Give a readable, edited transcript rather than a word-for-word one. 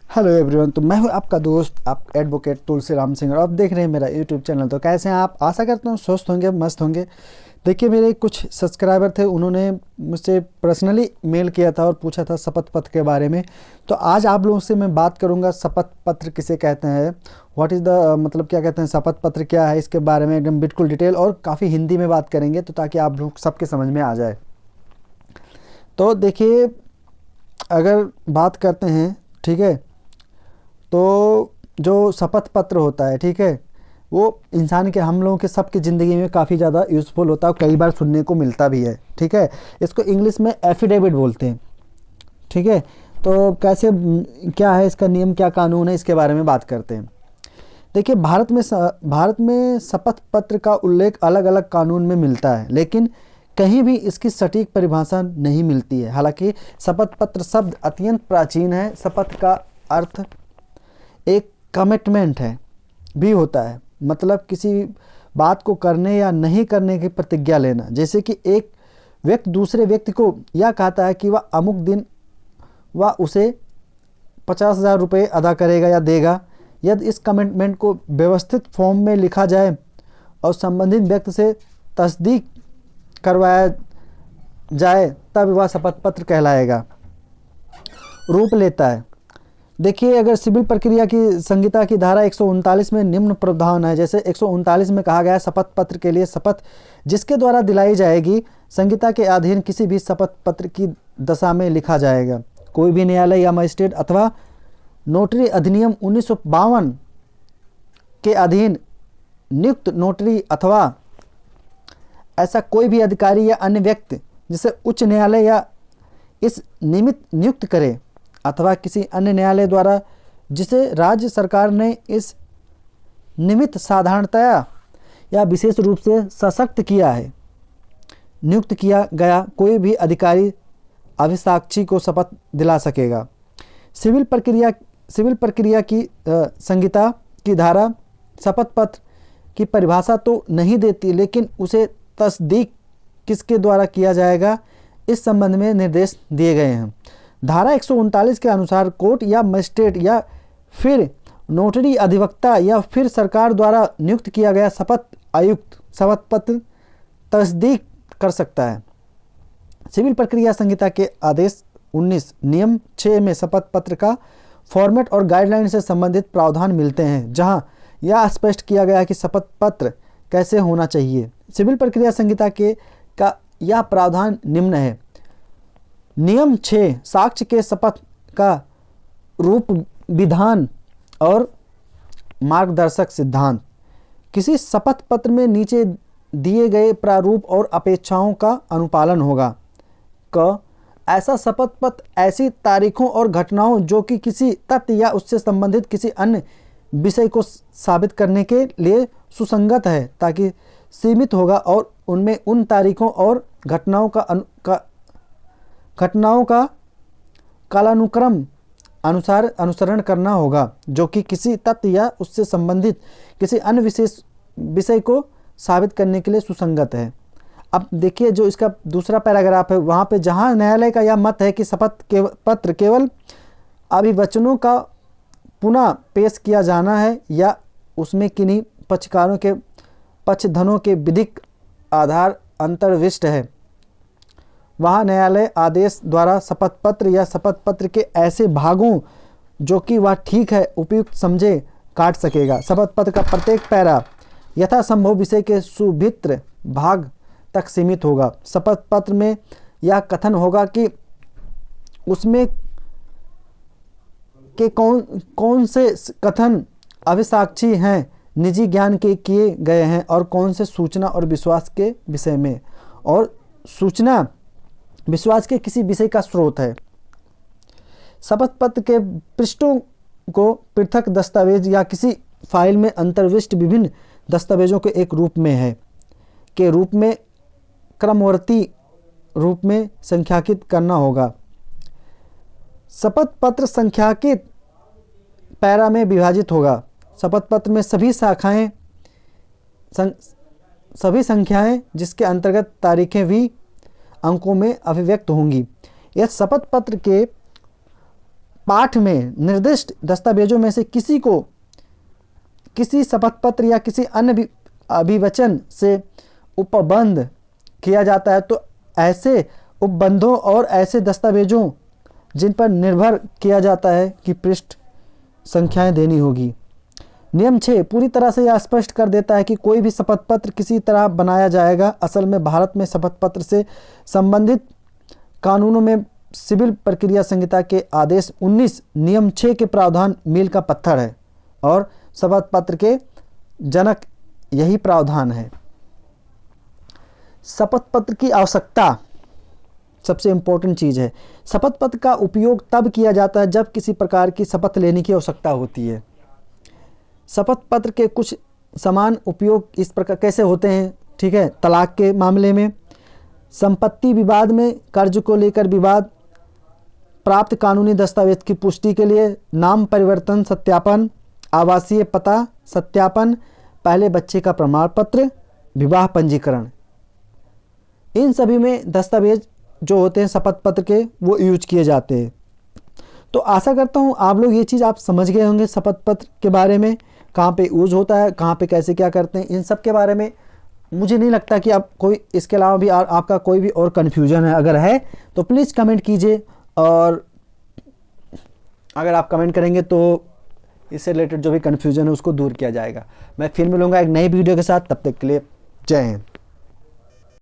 Hello everyone. तो मैं हूं आपका दोस्त आप एडवोकेट तुलसी राम सिंह और आप देख रहे हैं मेरा यूट्यूब चैनल। तो कैसे हैं आप? आशा करता हूं स्वस्थ होंगे, मस्त होंगे। देखिए, मेरे कुछ सब्सक्राइबर थे, उन्होंने मुझसे पर्सनली मेल किया था और पूछा था शपथ पत्र के बारे में। तो आज आप लोगों से मैं बात करूंगा शपथ पत्र किसे कहते हैं, व्हाट इज़ द मतलब क्या कहते हैं, शपथ पत्र क्या है, इसके बारे में एकदम बिल्कुल डिटेल और काफ़ी हिंदी में बात करेंगे, तो ताकि आप लोग सबके समझ में आ जाए। तो देखिए, अगर बात करते हैं, ठीक है, तो जो शपथ पत्र होता है, ठीक है, वो इंसान के, हम लोगों के सबकी ज़िंदगी में काफ़ी ज़्यादा यूज़फुल होता है और कई बार सुनने को मिलता भी है। ठीक है, इसको इंग्लिश में एफिडेविट बोलते हैं। ठीक है, तो कैसे, क्या है इसका नियम, क्या कानून है, इसके बारे में बात करते हैं। देखिए, भारत में शपथ पत्र का उल्लेख अलग अलग कानून में मिलता है, लेकिन कहीं भी इसकी सटीक परिभाषा नहीं मिलती है। हालांकि शपथ पत्र शब्द अत्यंत प्राचीन है। शपथ का अर्थ एक कमिटमेंट है भी होता है, मतलब किसी बात को करने या नहीं करने की प्रतिज्ञा लेना। जैसे कि एक व्यक्ति दूसरे व्यक्ति को यह कहता है कि वह अमुक दिन वह उसे 50,000 रुपये अदा करेगा या देगा। यदि इस कमिटमेंट को व्यवस्थित फॉर्म में लिखा जाए और संबंधित व्यक्ति से तस्दीक करवाया जाए, तब वह शपथ पत्र कहलाएगा, रूप लेता है। देखिए, अगर सिविल प्रक्रिया की संहिता की धारा 139 में निम्न प्रावधान है। जैसे 139 में कहा गया है, शपथ पत्र के लिए शपथ जिसके द्वारा दिलाई जाएगी संहिता के अधीन किसी भी शपथ पत्र की दशा में लिखा जाएगा। कोई भी न्यायालय या मजिस्ट्रेट अथवा नोटरी अधिनियम 1952 के अधीन नियुक्त नोटरी अथवा ऐसा कोई भी अधिकारी या अन्य व्यक्ति जिसे उच्च न्यायालय या इस निमित्त नियुक्त करे अथवा किसी अन्य न्यायालय द्वारा जिसे राज्य सरकार ने इस निमित्त साधारणतया या विशेष रूप से सशक्त किया है, नियुक्त किया गया कोई भी अधिकारी अभिसाक्षी को शपथ दिला सकेगा। सिविल प्रक्रिया की संहिता की धारा शपथ पत्र की परिभाषा तो नहीं देती, लेकिन उसे तस्दीक किसके द्वारा किया जाएगा, इस संबंध में निर्देश दिए गए हैं। धारा 139 के अनुसार कोर्ट या मजिस्ट्रेट या फिर नोटरी अधिवक्ता या फिर सरकार द्वारा नियुक्त किया गया शपथ आयुक्त शपथ पत्र तस्दीक कर सकता है। सिविल प्रक्रिया संहिता के आदेश 19 नियम 6 में शपथ पत्र का फॉर्मेट और गाइडलाइन से संबंधित प्रावधान मिलते हैं, जहां यह स्पष्ट किया गया है कि शपथ पत्र कैसे होना चाहिए। सिविल प्रक्रिया संहिता के का यह प्रावधान निम्न है। नियम 6 साक्ष्य के शपथ का रूप, विधान और मार्गदर्शक सिद्धांत। किसी शपथ पत्र में नीचे दिए गए प्रारूप और अपेक्षाओं का अनुपालन होगा। क ऐसा शपथ पत्र ऐसी तारीखों और घटनाओं जो कि किसी तथ्य या उससे संबंधित किसी अन्य विषय को साबित करने के लिए सुसंगत है, ताकि सीमित होगा और उनमें उन तारीखों और घटनाओं का कालानुक्रम अनुसार अनुसरण करना होगा जो कि किसी तथ्य या उससे संबंधित किसी अन्य विशेष विषय को साबित करने के लिए सुसंगत है। अब देखिए, जो इसका दूसरा पैराग्राफ है, वहाँ पे जहाँ न्यायालय का यह मत है कि शपथ पत्र केवल अभिवचनों का पुनः पेश किया जाना है या उसमें किन्हीं पक्षकारों के पक्षधनों के विधिक आधार अंतर्विष्ट है, वहाँ न्यायालय आदेश द्वारा शपथ पत्र या शपथ पत्र के ऐसे भागों जो कि वह ठीक है उपयुक्त समझे काट सकेगा। शपथ पत्र का प्रत्येक पैरा यथासंभव विषय के सुभित्र भाग तक सीमित होगा। शपथ पत्र में यह कथन होगा कि उसमें के कौन से कथन अभिसाक्षी हैं, निजी ज्ञान के किए गए हैं और कौन से सूचना और विश्वास के विषय में, और सूचना विश्वास के किसी विषय का स्रोत है। शपथ पत्र के पृष्ठों को पृथक दस्तावेज या किसी फाइल में अंतर्विष्ट विभिन्न दस्तावेजों के एक रूप में है के रूप में क्रमवर्ती रूप में संख्याकित करना होगा। शपथ पत्र संख्याकित पैरा में विभाजित होगा। शपथ पत्र में सभी संख्याएं जिसके अंतर्गत तारीखें भी अंकों में अभिव्यक्त होंगी। यह शपथ पत्र के पाठ में निर्दिष्ट दस्तावेजों में से किसी को किसी शपथ पत्र या किसी अन्य अभिवचन से उपबंध किया जाता है तो ऐसे उपबंधों और ऐसे दस्तावेजों जिन पर निर्भर किया जाता है कि पृष्ठ संख्याएं देनी होगी। नियम 6 पूरी तरह से यह स्पष्ट कर देता है कि कोई भी शपथ पत्र किसी तरह बनाया जाएगा। असल में भारत में शपथ पत्र से संबंधित कानूनों में सिविल प्रक्रिया संहिता के आदेश 19 नियम 6 के प्रावधान मील का पत्थर है और शपथ पत्र के जनक यही प्रावधान है। शपथ पत्र की आवश्यकता सबसे इंपॉर्टेंट चीज़ है। शपथ पत्र का उपयोग तब किया जाता है जब किसी प्रकार की शपथ लेने की आवश्यकता होती है। शपथ पत्र के कुछ समान उपयोग इस प्रकार कैसे होते हैं, ठीक है। तलाक के मामले में, संपत्ति विवाद में, कर्ज को लेकर विवाद, प्राप्त कानूनी दस्तावेज की पुष्टि के लिए, नाम परिवर्तन सत्यापन, आवासीय पता सत्यापन, पहले बच्चे का प्रमाण पत्र, विवाह पंजीकरण, इन सभी में दस्तावेज जो होते हैं शपथ पत्र के वो यूज किए जाते हैं। तो आशा करता हूँ आप लोग ये चीज़ आप समझ गए होंगे शपथ पत्र के बारे में, कहाँ पे यूज होता है, कहाँ पे कैसे क्या करते हैं, इन सब के बारे में मुझे नहीं लगता कि आप कोई इसके अलावा भी आपका कोई भी और कन्फ्यूजन है। अगर है तो प्लीज़ कमेंट कीजिए और अगर आप कमेंट करेंगे तो इससे रिलेटेड जो भी कन्फ्यूजन है उसको दूर किया जाएगा। मैं फिर मिलूँगा एक नई वीडियो के साथ, तब तक के लिए जय हिंद।